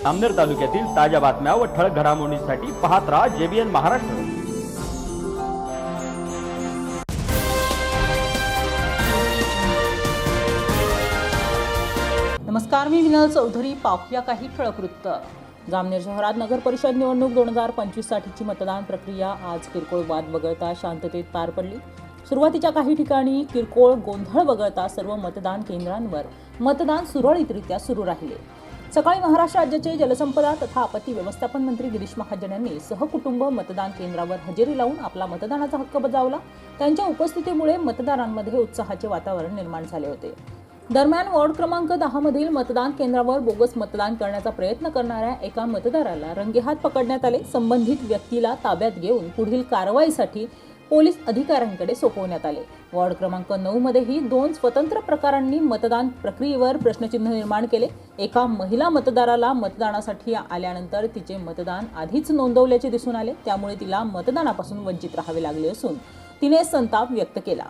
जामनेर तालुक्यातील ताज्या बातम्या व ठळक घडामोडींसाठी पाहत राहा JBN महाराष्ट्र। नमस्कार, मी विनल चौधरी। पाहूया काही ठळक वृत्त। जामनेर शहरात नगर परिषद निवडणूक 2025 साठीची मतदान प्रक्रिया आज किरकोळ वाद वगळता शांततेत पार पडली। सुरुवातीच्या काही ठिकाणी किरकोळ गोंधळ वगळता सर्व मतदान केंद्रांवर मतदान सुरळीतरित्या सुरू राहिले। सकाळी महाराष्ट्र राज्याचे जलसंपदा तथा आपत्ती व्यवस्थापन मंत्री गिरीश महाजन यांनी सहकुटुंब मतदान केंद्रावर हजेरी लावून आपला मतदानाचा हक्क बजावला। त्यांच्या उपस्थितीमुळे मतदारांमध्ये उत्साहाचे वातावरण निर्माण झाले होते। दरम्यान वॉर्ड क्रमांक 10 मधील मतदान केंद्रावर बोगस मतदान करण्याचा प्रयत्न करणाऱ्या एका मतदाराला रंगेहात पकडण्यात आले। संबंधित व्यक्तीला ताब्यात घेऊन पुढील कारवाईसाठी पोलीस अधिकाऱ्यांकडे सोपवण्यात आले। वॉर्ड क्रमांक 9 मध्येही 2 स्वतंत्र प्रकारांनी मतदान प्रक्रियेवर प्रश्नचिन्ह निर्माण केले। एका महिला मतदाराला मतदानासाठी आल्यानंतर तिचे मतदान आधीच नोंदवल्याचे दिसून आले, त्यामुळे तिला मतदानापासून वंचित राहावे लागले असून तिने संताप व्यक्त केला।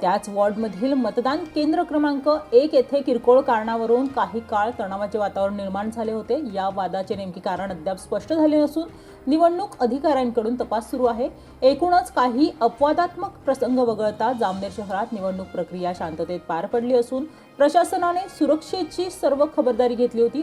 त्याच वॉर्डमधील मतदान केंद्र क्रमांक 1 येथे किरकोळ कारणावरून काही काळ तणावाचे वातावरण निर्माण झाले होते। या वादाचे नेमके कारण अद्याप स्पष्ट झाले नसून निवडणूक अधिकाऱ्यांकडून तपास सुरू आहे। एकूणच काही अपवादात्मक प्रसंग वगळता जामनेर शहरात निवडणूक प्रक्रिया शांततेत पार पडली असून प्रशासनाने सुरक्षेची सर्व खबरदारी घेतली होती।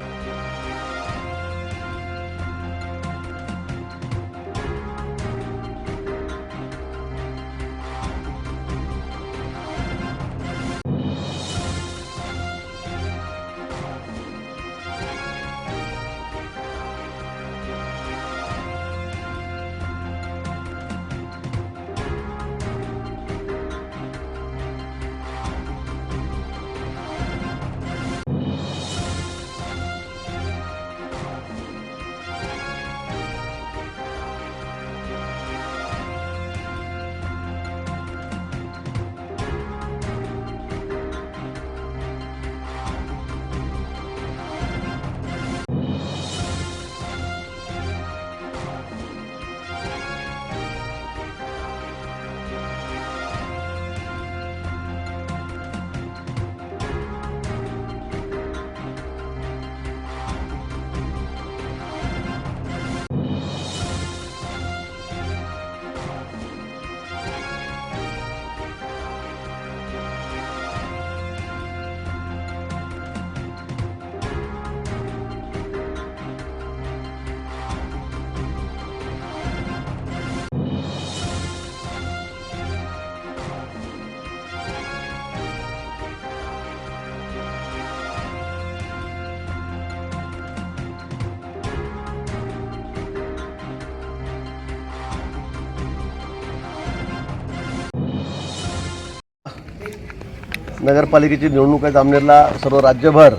नगरपालिकेची निवडणूक आहे जामनेरला। सर्व राज्यभर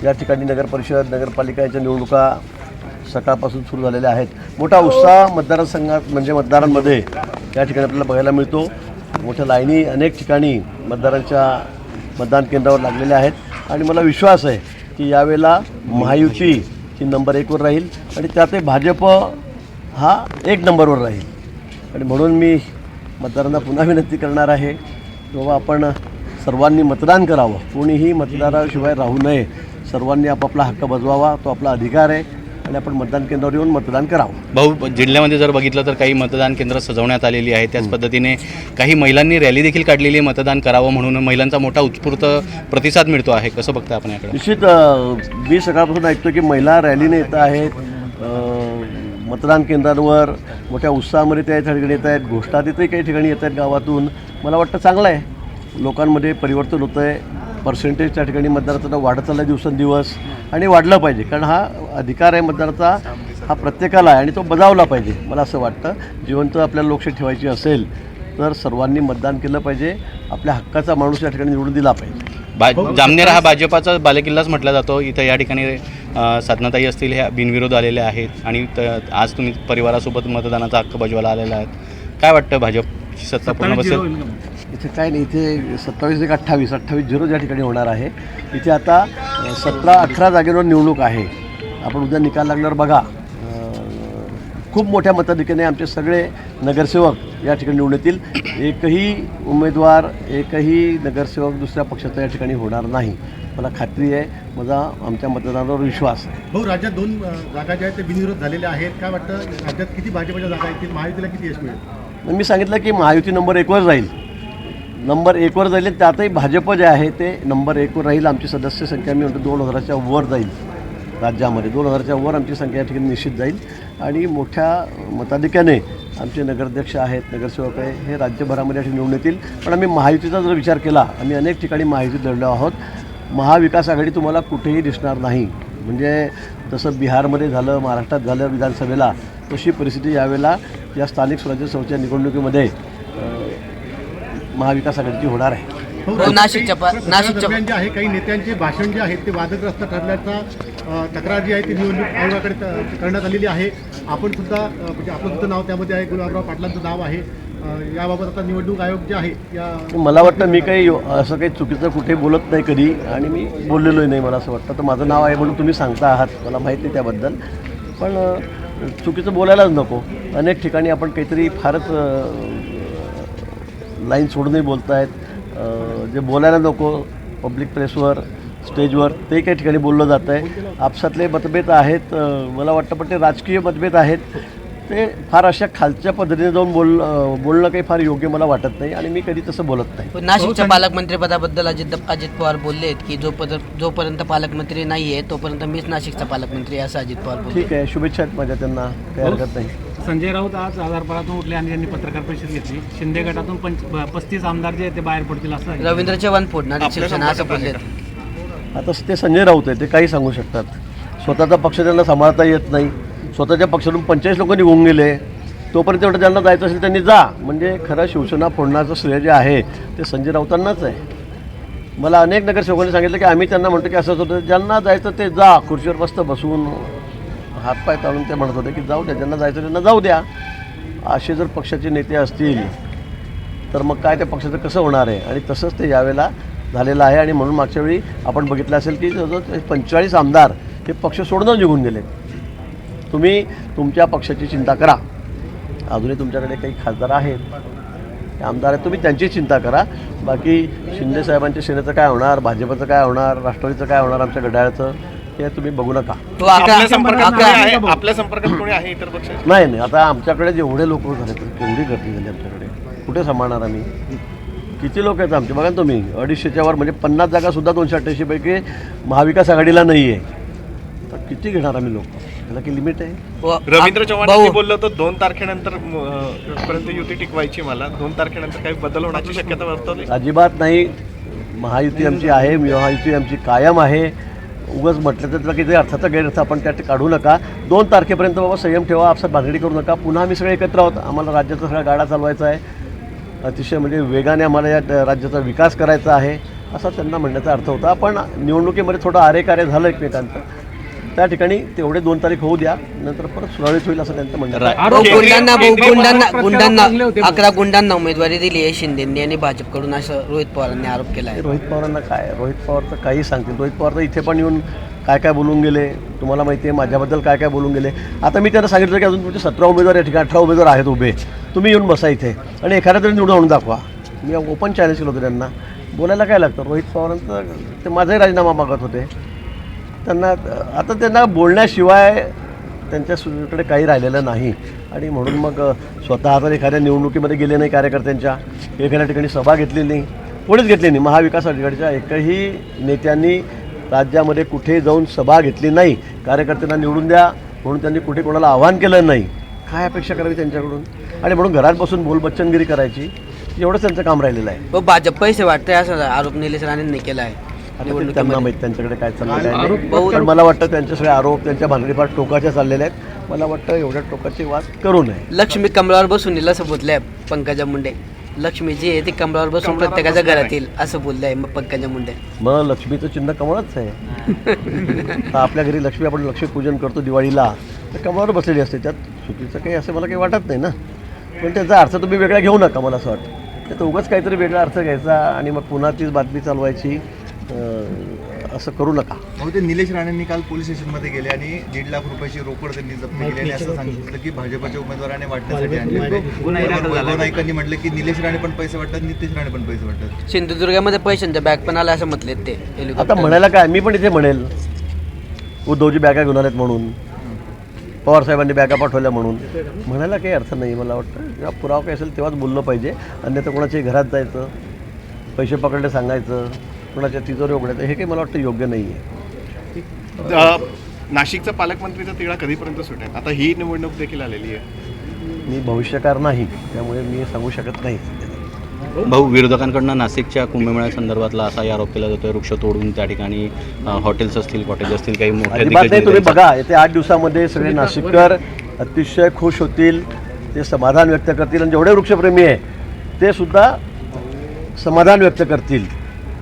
या ठिकाणी नगर परिषद नगरपालिका यांच्या निवडणुका सकाळपासून सुरू झालेल्या आहेत। मोठा उत्साह मतदारसंघात म्हणजे मतदारांमध्ये या ठिकाणी आपल्याला बघायला मिळतो। मोठ्या लाईनी अनेक ठिकाणी मतदारांच्या मतदान केंद्रावर लागलेल्या आहेत आणि मला विश्वास आहे की यावेळेला महायुती ही नंबर 1 वर राहील आणि त्यातही भाजप हा 1 नंबरवर राहील। आणि म्हणून मी मतदारांना पुन्हा विनंती करणार आहे की बाबा आपण सर्वांनी मतदान करावं, कोणीही मतदाराशिवाय राहू नये। सर्वांनी आपापला हक्क बजवावा, तो आपला अधिकार आहे आणि आपण मतदान केंद्रावर येऊन मतदान करावं। भाऊ, जिल्ह्यामध्ये जर बघितलं तर काही मतदान केंद्र सजवण्यात आलेली आहे, त्याच पद्धतीने काही महिलांनी रॅली देखील काढलेली आहे मतदान करावं म्हणून। महिलांचा मोठा उत्स्फूर्त प्रतिसाद मिळतो आहे, कसं बघता आपण याकडे? निश्चित मी सकाळपासून ऐकतो की महिला रॅलीने येत आहेत, मतदान केंद्रांवर मोठ्या उत्साहामध्ये त्या ठिकाणी येत आहेत, घोषणा देतही काही ठिकाणी येत आहेत गावातून। मला वाटतं चांगलं आहे, लोकांमध्ये परिवर्तन होतं आहे। पर्सेंटेज त्या ठिकाणी मतदाराचा वाढत चालला दिवसेंदिवस आणि वाढलं पाहिजे, कारण हा अधिकार आहे मतदाराचा, हा प्रत्येकाला आहे आणि तो बजावला पाहिजे। मला असं वाटतं जिवंत आपल्याला लोकशाही ठेवायची असेल तर सर्वांनी मतदान केलं पाहिजे, आपल्या हक्काचा माणूस या ठिकाणी निवडून दिला पाहिजे। जामनेर हा भाजपाचा बालेकिल्लाच म्हटला जातो। इथं या ठिकाणी साधनाताई असतील ह्या बिनविरोध आलेल्या आहेत आणि आज तुम्ही परिवारासोबत मतदानाचा हक्क बजावायला आलेला आहेत। काय वाटतं, भाजपची सत्ता पूर्ण बसेल? इथे काय नाही, इथे 27-28 ज्या ठिकाणी होणार आहे। इथे आता 17-18 जागेवर निवडणूक आहे। आपण उद्या निकाल लागल्यावर बघा, खूप मोठ्या मताधिक्याने आमचे सगळे नगरसेवक या ठिकाणी निवडून येतील। एकही उमेदवार, एकही नगरसेवक दुसऱ्या पक्षाचा या ठिकाणी होणार नाही। मला खात्री आहे, माझा आमच्या मतदारावर विश्वास आहे. भाऊ, राज्यात 2 जागा ज्या आहेत ते बिनविरोध झालेल्या आहेत. काय वाटतं, राज्यात किती भाजपच्या जागा येतील, महायुतीला किती यश मिळेल? मी सांगितलं की महायुती नंबर 1वर जाईल, नंबर 1वर जाईल. त्यातही भाजप जे आहे ते नंबर 1वर राहील. आमची सदस्य संख्या मी म्हणतो 2000च्या वर जाईल. राज्यामध्ये 2000च्या वर आमची संख्या या ठिकाणी निश्चित जाईल आणि मोठ्या मताधिक्याने आमचे नगराध्यक्ष आहेत, नगरसेवक आहे, हे राज्यभरामध्ये या ठिकाणी निवडून येतील. पण आम्ही महायुतीचा जर विचार केला, आम्ही अनेक ठिकाणी महायुतीत लढलो आहोत. महाविकास आघाडी तुम्हाला कुठेही दिसणार नाही. म्हणजे जसं बिहारमध्ये झालं, महाराष्ट्रात झालं विधानसभेला, तशी परिस्थिती यावेळेला या स्थानिक स्वराज्य संस्थेच्या निवडणुकीमध्ये महाविकास आघाडीची होणार आहे. नाशिकच्या दरम्यान जे आहे काही नेत्यांचे भाषण जे आहेत ते वादग्रस्त ठरल्याचा तक्रार जी आहे ती निवडणूक आयोगाकडे करण्यात आलेली आहे. आपण सुद्धा म्हणजे आपलं सुद्धा नाव त्यामध्ये आहे, गुलाबराव पाटलांचं नाव आहे. याबाबत आता निवडणूक आयोग जे आहे या मला वाटतं मी काही असं काही चुकीचं कुठे बोलत नाही कधी आणि मी बोललेलोही नाही. मला असं वाटतं तर माझं नाव आहे म्हणून तुम्ही सांगता आहात, मला माहीत नाही त्याबद्दल. पण चुकीचं बोलायलाच नको. अनेक ठिकाणी आपण काहीतरी फारच लाईन सोडूनही बोलत आहेत. जे बोलायला नको पब्लिक प्लेसवर, स्टेजवर, ते काही ठिकाणी बोललं जातं आहे. आपसातले मतभेद आहेत, मला वाटतं, पण ते राजकीय मतभेद आहेत. ते फार अशा खालच्या पद्धतीने जाऊन बोलणं काही फार योग्य मला वाटत नाही आणि मी कधी तसं बोलत नाही. नाशिकच्या पालकमंत्रीपदाबबद्दल अजित पवार बोलले आहेत की जोपर्यंत पालकमंत्री नाही आहे तोपर्यंत मीच नाशिकचा पालकमंत्री असं अजित पवार बोलले. ठीक आहे, शुभेच्छा आहेत माझ्या त्यांना, काही हरकत नाही. संजय राऊत आज आजारपणातून उठले आणि त्यांनी पत्रकार परिषद घेतली. शिंदे गटातून 35 आमदार जे आहेत ते बाहेर पडतील असं आहे. रवींद्र चव्हाण फोडणार शिवसेना असं बोलले. आता ते संजय राऊत आहे, ते काही सांगू शकतात. स्वतःचा पक्ष त्यांना सांभाळता येत नाही. स्वतःच्या पक्षातून 45 लोक निघून गेले. तोपर्यंत एवढं ज्यांना जायचं असेल त्यांनी जा. म्हणजे खरं शिवसेना फोडण्याचं श्रेय जे आहे ते संजय राऊतांनाच आहे. मला अनेक नगरसेवकांनी सांगितलं की आम्ही त्यांना म्हणतो की असंच होतं, ज्यांना जायचं ते जा. खुर्चीवर मस्त बसून हातपाय ताळून ते म्हणत होते की जाऊ द्या, ज्यांना जायचं त्यांना जाऊ द्या. असे जर पक्षाचे नेते असतील तर मग काय त्या पक्षाचं कसं होणार आहे. आणि तसंच ते यावेळेला झालेलं आहे. आणि म्हणून मागच्या वेळी आपण बघितलं असेल की जवळजवळ 45 आमदार हे पक्ष सोडून निघून गेले. तुम्ही तुमच्या पक्षाची चिंता करा. अजूनही तुमच्याकडे काही खासदार आहेत, आमदार आहेत, तुम्ही त्यांची चिंता करा. बाकी शिंदेसाहेबांच्या सेनेचं काय होणार, भाजपचं काय होणार, राष्ट्रवादीचं काय होणार, आमच्या घड्याळाचं, हे तुम्ही बघू नका. आपल्या संपर्कात कोणी आहे इतर पक्ष? नाही, आता आमच्याकडे जेवढे लोक झाले तर केवढी गर्दी झाली आमच्याकडे, कुठे सांभाळणार आम्ही? किती लोक आहेत आमचे बघा ना तुम्ही, 250च्या वर. म्हणजे 50 जागासुद्धा 288 पैकी महाविकास आघाडीला नाही आहे. तर किती घेणार आम्ही लोक? त्याला की लिमिट आहे. रवींद्र चव्हाण बोललं तर 2 तारखेनंतर पर्यंत युती टिकवायची. मला 2 तारखेनंतर काही बदल होण्याची शक्यता वर्तवली? अजिबात नाही. महायुती आमची आहे, महायुती आमची कायम आहे. उगाच म्हटलं तर त्याला किती अर्थाचा गैरअर्थ आपण त्यात काढू नका. 2 तारखेपर्यंत बाबा संयम ठेवा, आपसात भानगडी करू नका. पुन्हा आम्ही सगळे एकत्र आहोत. आम्हाला राज्याचा सगळा गाडा चालवायचा आहे. अतिशय म्हणजे वेगाने आम्हाला या राज्याचा विकास करायचा आहे, असा त्यांना म्हणण्याचा अर्थ होता. पण निवडणुकीमध्ये थोडं आरेकार्य झालं एकमेकांचं. त्या ठिकाणी तेवढे 2 तारीख होऊ द्या, नंतर परत सुरळीत होईल असं त्यांचं म्हणणं आहे. गुंडांना 11 गुंडांना उमेदवारी दिली आहे शिंदेंनी आणि भाजपकडून, असं रोहित पवारांनी आरोप केला आहे. रोहित पवारांना काय, रोहित पवार तर काही सांगतील. रोहित पवार तर इथे पण येऊन काय काय बोलून गेले, तुम्हाला माहिती आहे माझ्याबद्दल काय काय बोलून गेले. आता मी त्यांना सांगितलं की अजून तुमचे 17 उमेदवार या ठिकाणी 18 उमेदवार आहेत उभे, तुम्ही येऊन बसा इथे आणि एखाद्या तरी निवडून आणून दाखवा. मी ओपन चॅलेंज केलं होतं त्यांना. बोलायला काय लागतं? रोहित पवारांचं ते माझाही राजीनामा मागत होते. त्यांना बोलण्याशिवाय त्यांच्याकडे काही राहिलेलं नाही. आणि म्हणून मग स्वतः तर एखाद्या निवडणुकीमध्ये गेले नाही, कार्यकर्त्यांच्या एखाद्या ठिकाणी सभा घेतली नाही, कोणीच घेतली नाही. महाविकास आघाडीच्या एकही नेत्यांनी राज्यामध्ये कुठे जाऊन सभा घेतली नाही. कार्यकर्त्यांना निवडून द्या म्हणून त्यांनी कुठे कोणाला आवाहन केलं नाही. काय अपेक्षा करावी त्यांच्याकडून? आणि म्हणून घरात बसून बोलबच्चनगिरी करायची, एवढंच त्यांचं काम राहिलेलं आहे. भाजप पैसे वाटतंय असं आरोप निलेश राणेंनी केला आहे. त्यांना माहीत त्यांच्याकडे काय चाललेलं आहे. पण मला वाटतं त्यांचे सगळे आरोप त्यांच्या भानगडी फार टोकाच्या चाललेल्या आहेत. मला वाटतं एवढ्या टोकाची वाद करू नये. लक्ष्मी कमळावर बसून येईल असं बोललंय पंकजा मुंडे. लक्ष्मी जी आहे ती कमळावर बसून प्रत्येकाच्या घरात येईल असं बोललंय मग पंकजा मुंडे. मग लक्ष्मीचं चिन्ह कमळच आहे. आपल्या घरी लक्ष्मी, आपण लक्ष्मीपूजन करतो दिवाळीला, तर कमळावर बसलेली असते. त्यात चुकीचं काही असं मला काही वाटत नाही ना. पण त्याचा अर्थ तुम्ही वेगळा घेऊ नका. मला असं वाटतं त्याचा उगाच काहीतरी वेगळा अर्थ घ्यायचा आणि मग पुन्हा तीच बातमी चालवायची, असं करू नका. अहो, ते निलेश राणेंनी काल पोलीस स्टेशनमध्ये गेले आणि 1.5 लाख रुपयाची रोकड त्यांनी जप्त केली आणि असं सांगितलं की भाजपच्या उमेदवाराने वाटण्यासाठी आणले. वैभव नाईकांनी म्हटलं की निलेश राणे पण पैसे वाटतात, नितेश राणे पण पैसे वाटतात. सिंधुदुर्गामध्ये पैशांच्या बॅग पण आला असं म्हटलेत ते. आता म्हणायला काय, मी पण इथे म्हणेल उद्धवजी बॅगा घेऊन आलेत म्हणून, पवारसाहेबांनी बॅगा पाठवल्या म्हणून म्हणायला काही अर्थ नाही. मला वाटतं जेव्हा पुरावा काही असेल तेव्हाच बोललं पाहिजे. अन्यथा कोणाच्याही घरात जायचं, पैसे पकडले सांगायचं, कोणाच्या तिजोरी उघडायचं, हे काही मला वाटतं योग्य नाही आहे. नाशिकचा पालकमंत्रीचा तिढा कधीपर्यंत सुटेल? आता ही निवडणूक देखील आलेली आहे. मी भविष्यकार नाही, त्यामुळे मी सांगू शकत नाही. भाऊ, विरोधकांकडनं नाशिकच्या कुंभमेळ्यासंदर्भातला असा आरोप केला जातोय, वृक्ष तोडून त्या ठिकाणी हॉटेल्स असतील, कॉटेज असतील, काही मोठ्या अजिबात नाही. तुम्ही बघा, येत्या 8 दिवसामध्ये सगळे नाशिककर अतिशय खुश होतील, ते समाधान व्यक्त करतील आणि जेवढे वृक्षप्रेमी आहे ते सुद्धा समाधान व्यक्त करतील.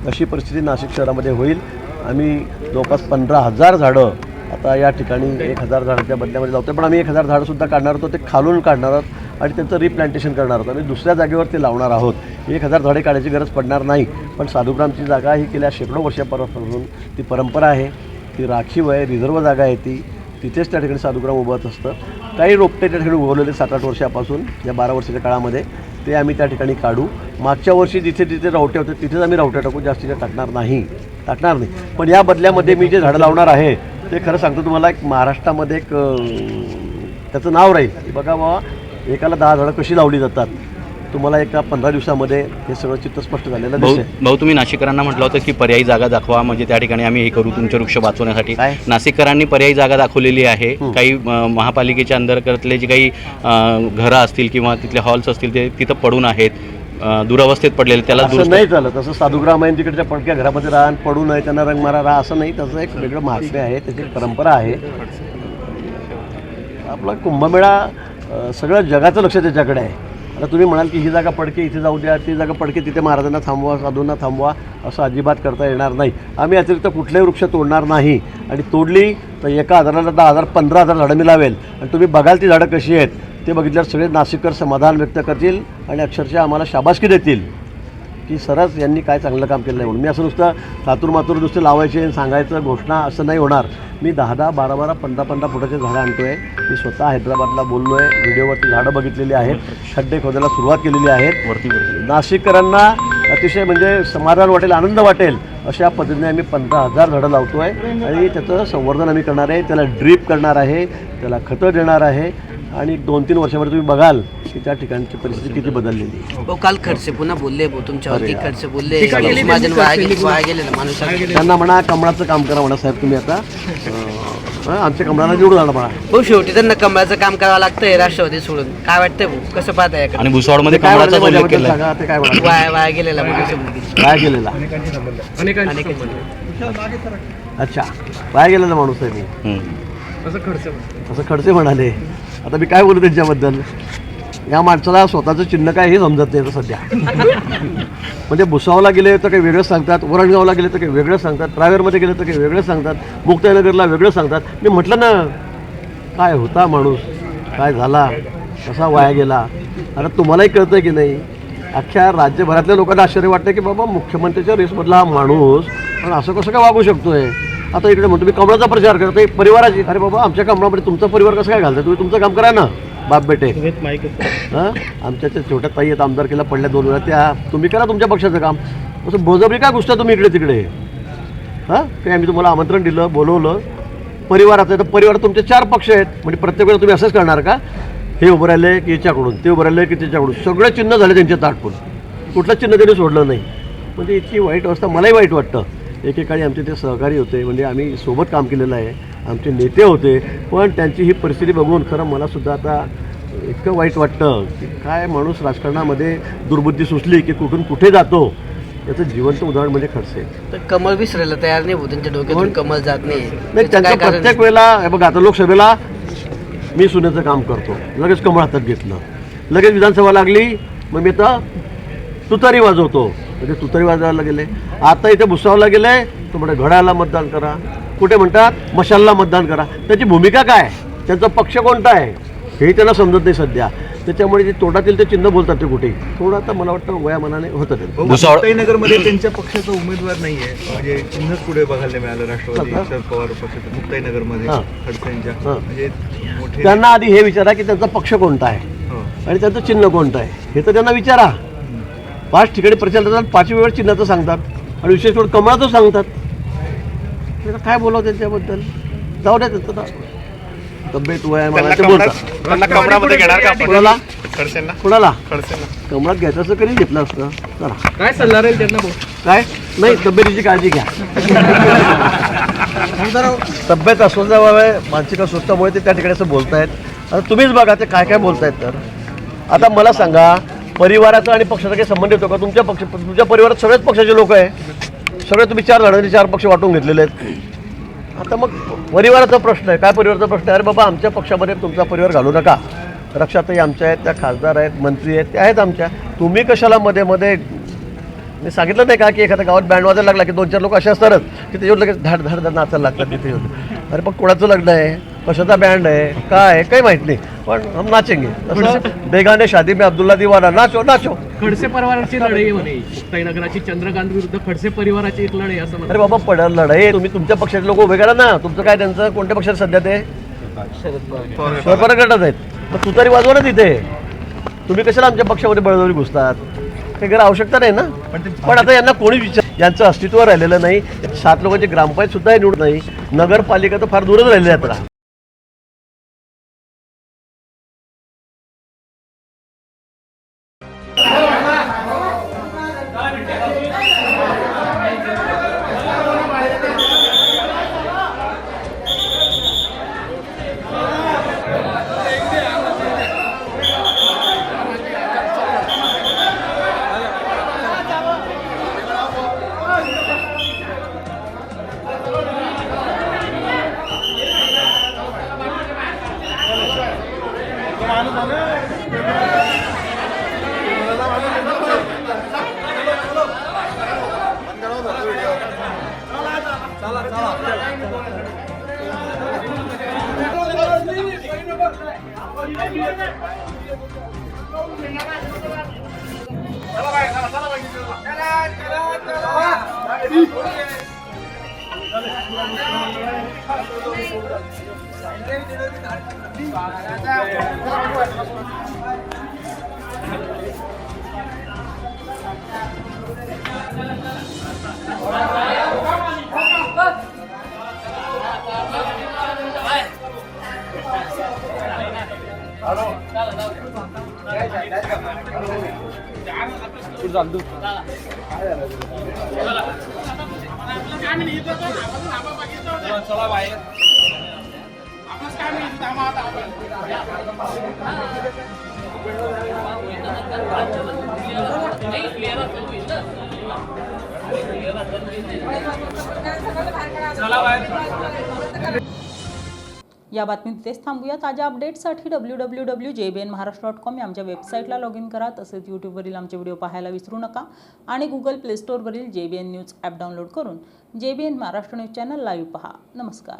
अशी परिस्थिती नाशिक शहरामध्ये होईल. आम्ही जवळपास 15,000 झाडं आता या ठिकाणी 1,000 झाडाच्या बदल्यामध्ये लावतो, पण आम्ही 1,000 झाडंसुद्धा काढणार होतो. ते खालून काढणार आहोत आणि त्यांचं रिप्लांटेशन करणार आहोत. आम्ही दुसऱ्या जागेवर ते लावणार आहोत. 1,000 झाडे काढायची गरज पडणार नाही. पण साधुग्रामची जागा ही गेल्या शेकडो वर्षापासून ती परंपरा आहे, ती राखीव आहे, रिझर्व जागा आहे ती. तिथेच त्या ठिकाणी साधुग्राम उभत असतं. काही रोपटे त्या ठिकाणी उगवलेले 7-8 वर्षापासून, या 12 वर्षाच्या काळामध्ये ते आम्ही त्या ठिकाणी काढू. मागच्या वर्षी जिथे जिथे रावटे होते तिथेच आम्ही रावटे टाकू, जास्तीच्या टाकणार नाही. पण या बदल्यामध्ये मी जे झाडं लावणार आहे ते खरं सांगतो तुम्हाला, एक महाराष्ट्रामध्ये एक त्याचं नाव राहील की बघा बाबा, एकाला 10 झाडं कशी लावली जातात. तुम्हाला एका 15 दिवसामध्ये हे सगळं चित्र स्पष्ट झालेलं दिसेल. भाऊ, तुम्ही नाशिककरांना म्हटलं होतं की पर्यायी जागा दाखवा, म्हणजे त्या ठिकाणी आम्ही हे करू तुमचे वृक्ष वाचवण्यासाठी. नाशिककरांनी पर्यायी जागा दाखवलेली आहे. काही महापालिकेच्या अंतर्गतले जे काही घरं असतील किंवा तिथले हॉल्स असतील ते तिथं पडून आहेत, दुरावस्थेत पडलेले, त्याला असं नाही झालं. तसं साधुग्राम आहे तिकडच्या पडक्या घरामध्ये राहा, पडू नये, त्यांना रंग मारा राहा, असं नाही. त्याचं एक वेगळं महात्म्य आहे, त्याची परंपरा आहे. आपला कुंभमेळा सगळं जगाचं लक्ष त्याच्याकडे आहे. आता तुम्ही म्हणाल की ही जागा पडके इथे जाऊ द्या, ती जागा पडके तिथे महाराजांना थांबवा, साधूंना थांबवा, असं अजिबात करता येणार नाही. आम्ही अतिरिक्त कुठलेही वृक्ष तोडणार नाही. आणि तोडली तर एका हजाराला 10,000 15,000 झाडं मी लावेल. आणि तुम्ही बघाल ती झाडं कशी आहेत ते बघितल्यावर सगळे नाशिककर समाधान व्यक्त करतील आणि अक्षरशः आम्हाला शाबासकी देतील की सरस यांनी काय चांगलं काम केलं नाही म्हणून. मी असं नुसतं तातूर नुसतं लावायचे सांगायचं घोषणा असं नाही होणार. मी 10-10, 12-12, 15-15 फुटाचे झाडं आणतो आहे. मी स्वतः हैदराबादला बोललो आहे, व्हिडिओवरती झाडं बघितलेली आहेत, खड्डे खोदायला सुरुवात केलेली आहेत. वरती नाशिककरांना अतिशय म्हणजे समाधान वाटेल, आनंद वाटेल अशा पद्धतीने आम्ही 15,000 झाडं लावतो आहे आणि त्याचं संवर्धन आम्ही करणार आहे. त्याला ड्रीप करणार आहे, त्याला खतं देणार आहे आणि 2-3 वर्षामध्ये तुम्ही बघाल की त्या ठिकाणची परिस्थिती किती बदललेली आहे. काल खडसे पुन्हा बोलले तुमच्यावरती, खडसे बोलले महाजन वाया गेलेला माणूस. त्यांना म्हणा कमळाचं काम करा म्हणा साहेब तुम्ही आता आमच्या कमळाला निवडून आणा म्हणा. भाऊ, शेवटी त्यांना कमळाचं काम करावं लागतंय राष्ट्रवादी सोडून. काय वाटतंय भाऊ, कसं पाहताय? आणि भुसावळमध्ये काय कमळाचा उल्लेख म्हणाले केला सांगा, ते काय म्हणाले? वाया गेलेला माणूस. काय गेलेला? अच्छा, वाया गेलेला माणूस आहे मी, असं खडसे म्हणाले. आता मी काय बोलू त्यांच्याबद्दल? या माणसाला स्वतःचं चिन्ह काय हे समजत नाही सध्या. म्हणजे भुसावळला गेले तर काही वेगळं सांगतात, वरणगावला गेले तर काही वेगळं सांगतात, ट्रॅव्हरमध्ये गेले तर काही वेगळं सांगतात, मुक्ताईनगरला वेगळं सांगतात. मी म्हटलं ना, काय होता माणूस, काय झाला, कसा वाया गेला. आता तुम्हालाही कळतं की नाही? अख्ख्या राज्यभरातल्या लोकांना आश्चर्य वाटतं की बाबा मुख्यमंत्र्याच्या रेसमधला हा माणूस पण असं कसं काय वागू शकतोय. आता इकडे म्हणतो मी कमळाचा प्रचार करतोय परिवाराची. अरे बाबा, आमच्या कमळामध्ये तुमचा परिवार कसं काय घालताय? तुम्ही तुमचं काम करा ना बाप बेटे. हां, आमच्या त्या छोट्या ताई आहेत आमदारकीला पडल्या 2 वेळा, त्या तुम्ही करा तुमच्या पक्षाचं काम. असं बळजबरी काय घुसता तुम्ही इकडे तिकडे? हां, काही आम्ही तुम्हाला आमंत्रण दिलं, बोलवलं, परिवाराचं. तर परिवार तुमचे 4 पक्ष आहेत, म्हणजे प्रत्येक वेळेला तुम्ही असंच करणार का? हे उभं राहिले की याच्याकडून, ते उभं राहिले की त्याच्याकडून, सगळे चिन्ह झाले त्यांच्या ताटपून, कुठलं चिन्ह त्यांनी सोडलं नाही. म्हणजे इतकी वाईट अवस्था. मलाही वाईट वाटतं. एकेकाळी आमचे ते सहकारी होते, म्हणजे आम्ही सोबत काम केलेलं आहे, आमचे नेते होते, पण त्यांची ही परिस्थिती बघून खरं मलासुद्धा आता इतकं वाईट वाटतं की काय माणूस राजकारणामध्ये दुर्बुद्धी सुचली की कुठून कुठे जातो. याचं जिवंत उदाहरण म्हणजे खडसे. तर कमळ विसरायला तयार नाही भाऊ, त्यांच्या डोक्यातून कमळ जात नाही. त्यांचं प्रत्येक वेळेला हे बघा, आता लोकसभेला मी सुनेचं काम करतो, लगेच कमळ हातात घेतलं, लगेच विधानसभा लागली मग मी आता तुतारी वाजवतो, म्हणजे तुतारी वाजवायला गेले. आता इथे भुसावळला गेले तर म्हणजे घड्याला मतदान करा, कुठे म्हणतात मशालला मतदान करा. त्याची भूमिका काय, त्यांचा पक्ष कोणता आहे हे त्यांना समजत नाही सध्या. त्याच्यामुळे जे तोंडातील ते चिन्ह बोलतात ते कुठे थोडं आता मला वाटतं वयामानाने होतं ते. मुक्ताईनगरमध्ये त्यांच्या पक्षाचा उमेदवार नाहीये, म्हणजे चिन्हच पुढे बघायला नाही मिळालं राष्ट्रवादी शरद पवार पक्षाचं मुक्ताईनगरमध्ये खडसेंच्या. म्हणजे मोठे त्यांना आधी हे विचारा की त्यांचा पक्ष कोणता आहे आणि त्यांचं चिन्ह कोणतं आहे हे तर त्यांना विचारा. 5 ठिकाणी प्रचार करतात, 5 वेळ चिन्हाचं सांगतात आणि विशेष करून कमळाचं सांगतात. त्याला काय बोलावं त्यांच्याबद्दल, जाऊ द्या त्यांचं ना. तब्येत वयामानाने ते बोलतात. त्यांना कमळामध्ये घेणार का आपण? कुणाला खडसेंना कुणाला खडसेंना कमळात घ्यायचं असं कधी घेतलं असतं. चला काय सल्ला राहील त्यांना भाऊ? काय नाही, तब्येतीची काळजी घ्या. तब्येत अस्वस्थामुळे मानसिक अस्वस्थामुळे ते त्या ठिकाणी असं बोलतायत. आता तुम्हीच बघा ते काय काय बोलतायत. तर आता मला सांगा, परिवाराचा आणि पक्षाचा काही संबंध येतो का? तुमच्या परिवारात सगळेच पक्षाचे लोक आहे, सगळे तुम्ही 4 जणांनी 4 पक्ष वाटून घेतलेले आहेत. आता मग परिवाराचा प्रश्न आहे. काय परिवाराचा प्रश्न आहे? अरे बाबा, आमच्या पक्षामध्ये तुमचा परिवार घालू नका. रक्षाताई आमच्या आहेत, त्या खासदार आहेत, मंत्री आहेत, त्या आहेत आमच्या. तुम्ही कशाला मध्ये मध्ये, मी सांगितलं नाही का की एखाद्या गावात बँड वाजायला लागला की 2-4 लोक असे असतातच की त्याच्यावर लगेच धाड धाड धाड नाचायला लागतात तिथे. अरे पण कोणाचं लग्न आहे, कशाचा बँड आहे, काय आहे, काही माहीत नाही, पण हम नाचेंगे. तसं बेगाने शादी में अब्दुल्ला दिवाना, नाचो नाचो. खडसे परिवाराची लढाई म्हणे, मुक्ताईनगराची चंद्रकांत विरुद्ध खडसे परिवाराची एक लढाई असं अरे बाबा, पडल लढाई. तुम्ही तुमच्या पक्षाचे लोक उभे करा ना. तुमचं काय, त्यांचं कोणत्या पक्षात सध्या ते शरद पवार गटात आहेत. मग तू तरी वाजवा ना तिथे. तुम्ही कशाला आमच्या पक्षामध्ये बळजबरी घुसतात? काही गरज आवश्यकता नाही ना. पण आता यांना कोणी विचार, यांचं अस्तित्व राहिलेलं नाही. 7 लोकांची ग्रामपंचायत सुद्धा निवडत नाही. नगरपालिका तर फार दूरच राहिली आता. या बातमीत इथेच थांबूया. ताज्या अपडेट्ससाठी www.jbnmaharashtra.com या आमच्या वेबसाईटला लॉग इन करा. तसेच यूट्यूबवरील आमचे व्हिडिओ पाहायला विसरू नका आणि गुगल प्ले स्टोअरवरील JBN न्यूज ॲप डाउनलोड करून JBN Maharashtra news channel live पहा. नमस्कार.